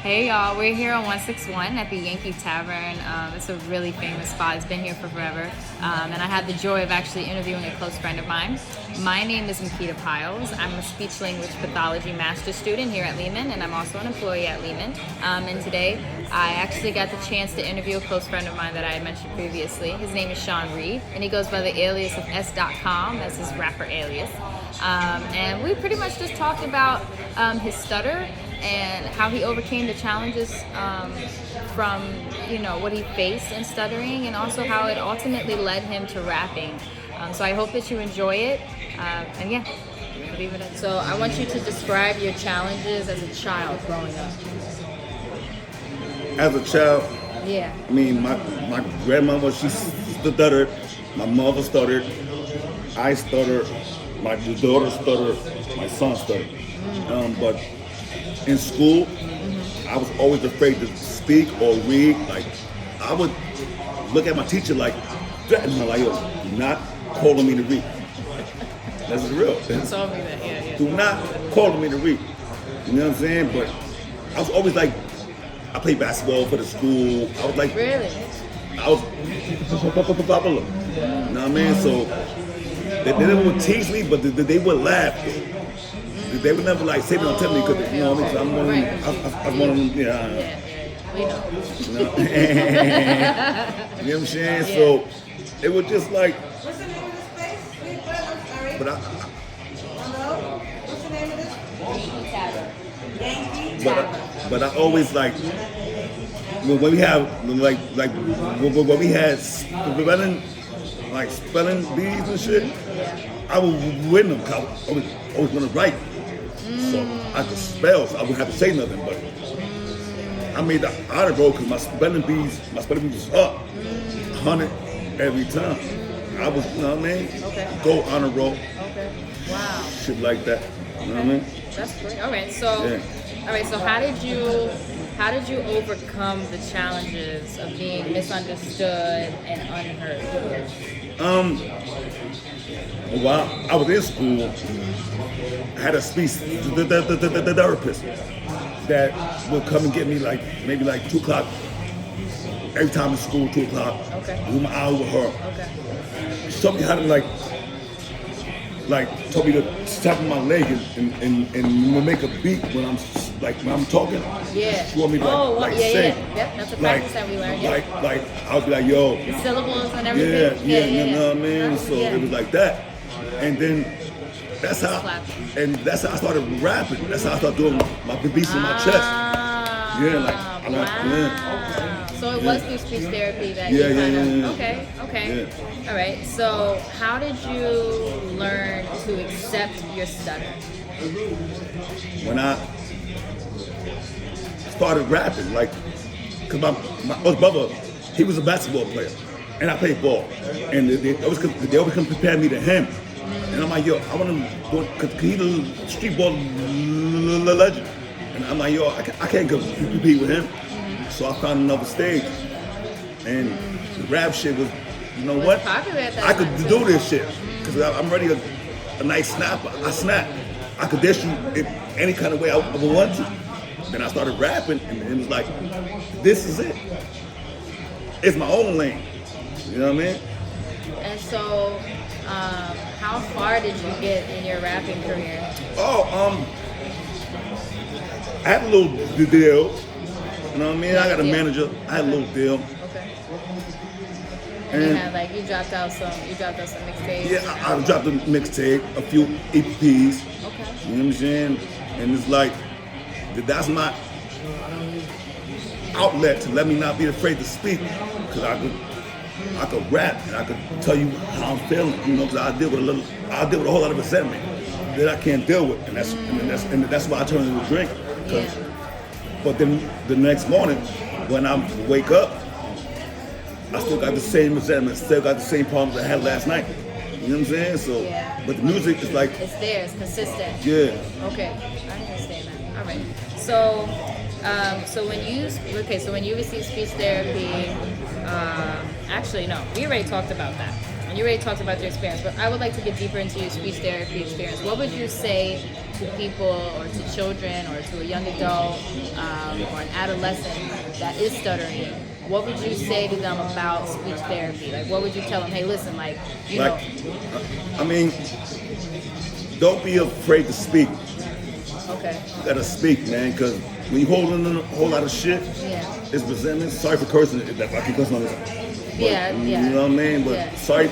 Hey y'all, we're here on 161 at the Yankee Tavern. It's a really famous spot. It's been here for forever. And I had the joy of actually interviewing a close friend of mine. My name is Makita Piles. I'm a speech language pathology master's student here at Lehman, and I'm also an employee at Lehman. And today I actually got the chance to interview a close friend of mine that I had mentioned previously. His name is Shawn Reid, and he goes by the alias of Sdotcom. That's his rapper alias. And we pretty much just talked about his stutter and how he overcame the challenges from what he faced in stuttering, and also how it ultimately led him to rapping. So I hope that you enjoy it, and yeah, leave it at. So I want you to describe your challenges as a child growing up. As a child, Yeah. I mean, my grandmother, she stuttered, my mother stuttered, I stuttered, my daughter stuttered, my son stuttered. But in school, I was always afraid to speak or read. Like, I would look at my teacher like, threaten her, like, yo, do not call on me to read. That's real. You told me that, yeah. Do not call on me to read. You know what I'm saying? But I was always like, I played basketball for the school. I was like, Really? I was popular. You know what I mean? So they would teach me, but they would laugh. They would never like say they don't tell me because you know what I mean? 'Cause I'm one of them. I'm one of them. Yeah. We know. You know? You know what I'm saying? So it was just like. What's the name of this place? I'm sorry. But Hello? What's the name of this? Yankee Tavern. Yankee but I always like when we have like when we had spelling bees and shit. I would win them. I was always gonna write. So I could spell, so I wouldn't have to say nothing. But I made the honor roll because my spelling bees was up 100 every time. I was, you know what I mean? Okay. Go honor roll, Okay. Wow. shit like that. You know what I mean? That's great. All right. So, Yeah. all right. So, how did you overcome the challenges of being misunderstood and unheard? While I was in school, I had a speech therapist that would come and get me maybe 2 o'clock every time in school, 2 o'clock. Okay. Do my hour with her. Okay. She taught me how to told me to tap my leg and make a beat when I'm talking. Yeah. She want me to wow. sing. Yep. That's a practice that we learned. Yeah. I would be like, yo. The syllables and Yeah, everything. you know what I mean? So Yeah. it was like that. And then that's how I started rapping. That's how I started doing my beats in my chest. Yeah, Wow. So it was through speech therapy that you kind of. Yeah. Okay. Yeah. All right. So how did you learn to accept your stutter? When I started rapping, cause my older brother, he was a basketball player, and I played ball, and they always compare me to him, and I'm like, yo, I want to do it, cause he's a street ball legend, and I'm like, yo, I can't compete with him, so I found another stage, and the rap shit was, you know what, Popular at that I could time, do too. this shit, cause I'm already a nice snapper. I snap. I could dish you in any kind of way I would want to. Then I started rapping, and it was like, this is it. It's my own lane. You know what I mean? And so, how far did you get in your rapping career? I had a little deal. You know what I mean? I got a Yeah. manager. I had a little deal. Okay. And you had you dropped out some mixtapes. Yeah, I dropped a mixtape, a few EPs. Okay. You know what I'm saying? And it's like, that's my outlet to let me not be afraid to speak. Because I could rap and I could tell you how I'm feeling. You know, because I deal with a whole lot of resentment that I can't deal with. And that's why I turn to the drink. But then the next morning, when I wake up, I still got the same resentment, still got the same problems I had last night. You know what I'm saying? So, but the music is like, It's there. It's consistent. yeah. Okay, I understand that. All right. So when you receive speech therapy, actually no, we already talked about that. And you already talked about your experience, but I would like to get deeper into your speech therapy experience. What would you say to people or to children or to a young adult or an adolescent that is stuttering, what would you say to them about speech therapy? Like, what would you tell them? Hey, listen, like, you know. I mean, don't be afraid to speak. Okay. You gotta speak, man, because when you holding in a whole lot of shit, Yeah. it's resentment. Sorry for cursing if I keep cursing on this. But, Yeah. You know what I mean? But Yeah. sorry,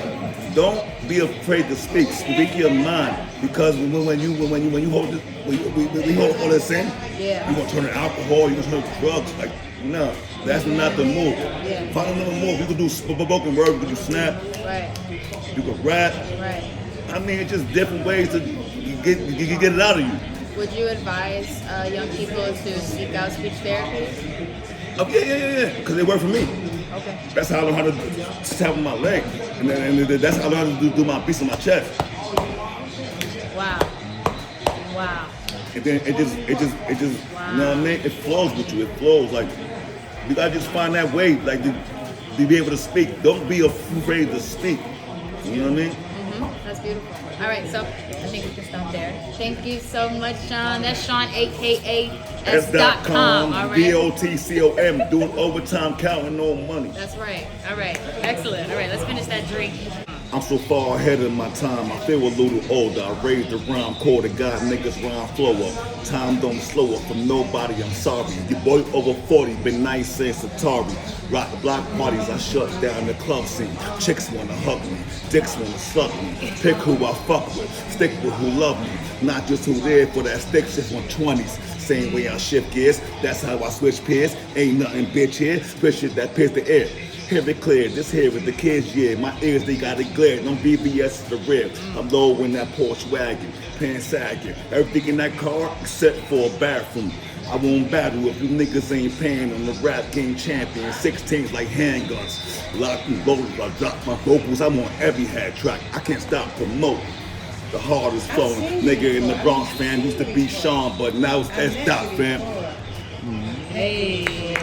don't be afraid to speak. Speak your mind, because when you hold this, when you hold all this in, Yeah. you gonna turn to alcohol, you gonna turn to drugs. Like, no, that's not the move. Yeah. Find another move. You can do spoken word, you can do snap, Right. you can rap. Right. I mean, it's just different ways to get it out of you. Would you advise young people to seek out speech therapy? Oh, yeah, because they work for me. Okay. That's how I learned how to tap on my leg, and that's how I learned how to do my beats on my chest. Wow. Wow. And then it just, you know what I mean? It flows with you. It flows. Like, you gotta just find that way, like, to be able to speak. Don't be afraid to speak. You know what I mean? That's beautiful. All right, so I think we can stop there. Thank you so much, Shawn. That's Shawn, aka Sdotcom. All right. Sdotcom, doing overtime, counting no money. That's right. All right. Excellent. All right, let's finish that drink. I'm so far ahead of my time, I feel a little older. I raised the rhyme quarter, got niggas rhyme flow up. Time don't slow up from nobody, I'm sorry. Your boy over 40, been nice since Atari. Rock the block parties, I shut down the club scene. Chicks wanna hug me, dicks wanna suck me. Pick who I fuck with, stick with who love me. Not just who there for that stick shift on 20s. Same way I shift gears, that's how I switch peers. Ain't nothing bitch here, switch shit that pierce the air. Hear it clear, this here with the kids, yeah. My ears, they got it glare. No BBS is the rear. I'm low in that Porsche wagon, pants sagging. Everything in that car except for a bathroom. I won't battle if you niggas ain't paying on the rap game champion. 16s like handguns. Lock and loaded, I drop my vocals. I'm on every head track. I can't stop promoting. The heart is flowing. Nigga in the Bronx, fam. Used to be Shawn, but now it's S. Dot, fam. Hey.